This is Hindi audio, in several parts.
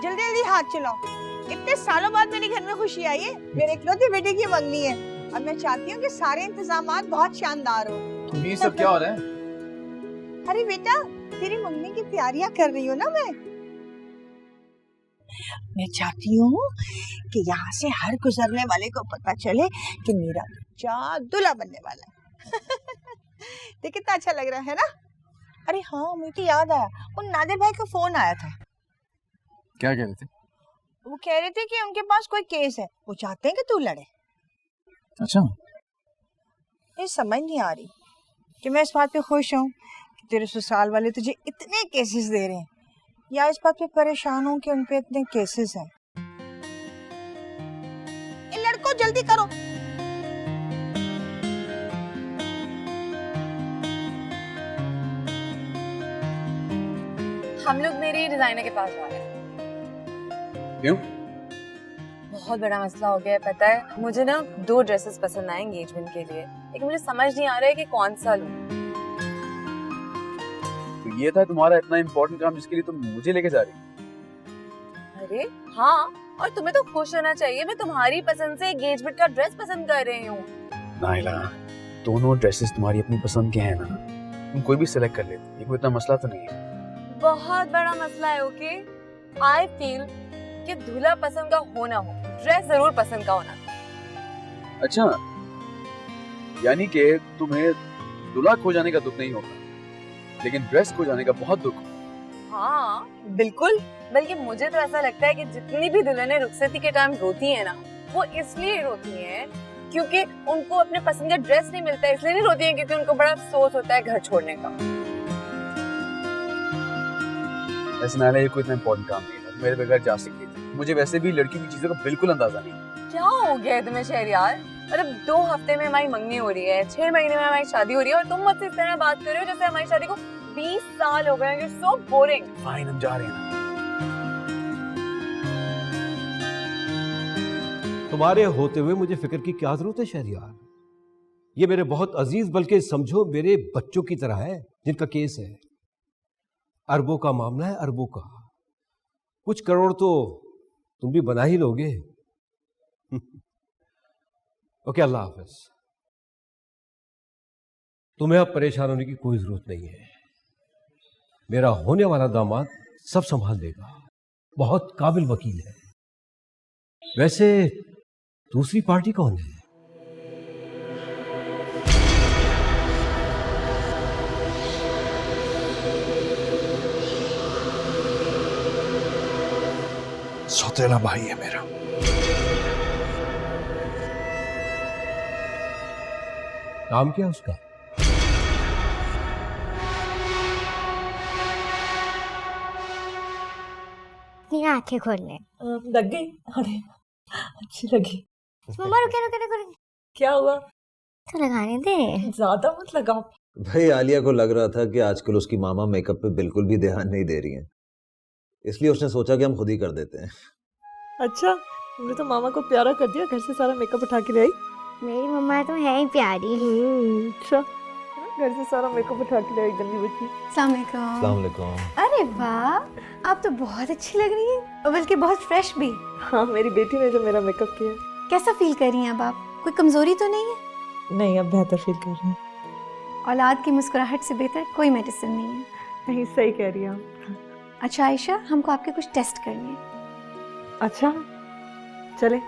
जल्दी जल्दी हाथ चलाओ। इतने सालों बाद मेरे घर में खुशी आई है। मेरे इकलौते बेटे की मंगनी है और मैं चाहती हूँ कि सारे इंतजामात बहुत शानदार हो। ये सब क्या हो रहा है? अरे बेटा, तेरी मंगनी की तैयारियां कर रही हूँ ना मैं चाहती हूँ कि यहाँ से हर गुजरने वाले को पता चले कि मेरा बच्चा दूल्हा बनने वाला है। तो कितना अच्छा लग रहा है ना? अरे हाँ, मुझे याद आया, उन नादिर भाई का फोन आया था। क्या कह रहे थे? वो कह रहे थे कि उनके पास कोई केस है, वो चाहते हैं कि तू लड़े। अच्छा, ये समझ नहीं आ रही कि मैं इस बात पे खुश हूँ कि तेरे ससुराल वाले तुझे इतने केसेस दे रहे हैं, या इस बात पे परेशान हूँ कि उन पे इतने केसेस हैं। इन लड़कों जल्दी करो। हम लोग मेरी डिजाइनर के पास जा रहे हैं। क्यों? बहुत बड़ा मसला हो गया है, पता है मुझे ना 2 ड्रेसेस पसंद आए एंगेजमेंट के लिए, लेकिन मुझे समझ नहीं आ रहा है कि कौन सा लूं। तो ये था तुम्हारा इतना इम्पोर्टेंट काम जिसके लिए तुम मुझे लेके जा रही? अरे हाँ, और तुम्हें तो खुश होना चाहिए, मैं तुम्हारी पसंद से एंगेजमेंट का ड्रेस पसंद कर रही हूँ। नाइला, दोनों ड्रेसेस तुम्हारी अपनी पसंद के हैं ना, तुम कोई भी सिलेक्ट कर लेते, ये कोई इतना मसला तो नहीं है। बहुत बड़ा मसला है। ओके, आई फील कि दूल्हा पसंद का होना हो, ड्रेस जरूर पसंद का होना। अच्छा, यानी कि तुम्हें दूल्हा खो जाने का दुख नहीं होगा, लेकिन ड्रेस खो जाने का बहुत दुख। हाँ बिल्कुल, बल्कि मुझे तो ऐसा लगता है कि जितनी भी दुल्हनें रुखसती के टाइम रोती है ना, वो इसलिए रोती हैं क्योंकि उनको अपने पसंद का ड्रेस नहीं मिलता है। इसलिए नहीं रोती हैं क्योंकि उनको बड़ा अफसोस होता है घर छोड़ने का। वैसे नाइला, ये कोई इतना इम्पोर्टेंट काम नहीं था, मेरे बगैर जा सकती थी। मुझे वैसे भी लड़कियों की चीजों का बिल्कुल अंदाजा नहीं। क्या हो गया है तुम्हें शहरयार? मतलब 2 हफ्ते में हमारी मंगनी हो रही है, 6 महीने में हमारी शादी हो रही है, और तुम मुझसे इस तरह बात कर रहे हो जैसे हमारी शादी को 20 साल हो गए हैं। You're so boring। फाइन, हम जा रहे हैं। तुम्हारे होते हुए मुझे फिक्र की क्या जरूरत है शहरयार? ये मेरे बहुत अजीज, बल्कि समझो मेरे बच्चों की तरह है जिनका केस है। अरबों का मामला है, अरबों का। कुछ करोड़ तो तुम भी बना ही लोगे। ओके, अल्लाह हाफिज। तुम्हें अब परेशान होने की कोई जरूरत नहीं है। मेरा होने वाला दामाद सब संभाल लेगा, बहुत काबिल वकील है। वैसे दूसरी पार्टी कौन है? सौतेला भाई है मेरा। नाम क्या उसका? आंखें खोल ले। लग गई? अरे अच्छी लगी। मम्मा रुके रुके रुके रुके। क्या हुआ? तो लगाने दे। ज्यादा मत लगाओ। भाई आलिया को लग रहा था कि आजकल उसकी मामा मेकअप पे बिल्कुल भी ध्यान नहीं दे रही हैं, इसलिए उसने सोचा कि हम खुद ही कर देते हैं। अच्छा, तुमने तो मामा को प्यारा कर दिया, घर से सारा मेकअप उठा के ले आई। मेरी मम्मा तो है ही प्यारी। अच्छा, घर से सारा मेकअप उठा के ले आई गंदी बच्ची। अस्सलाम वालेकुम। अरे वाह, आप तो बहुत अच्छी लग रही हैं, और बल्कि बहुत फ्रेश भी। हाँ, मेरी बेटी ने जो मेरा मेकअप किया। कैसा फील कर रही हैं अब आप? कोई कमजोरी तो नहीं है? नहीं, अब बेहतर फील कर रही हूँ। औलाद की मुस्कुराहट से बेहतर कोई मेडिसिन नहीं है। नहीं, सही कह रही हैं आप। अच्छा आयशा, हमको आपके कुछ टेस्ट करने हैं। अच्छा, चले?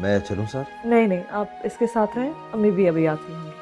मैं चलूं सर? नहीं नहीं, आप इसके साथ रहें, अम्मी भी अभी आती होंगी।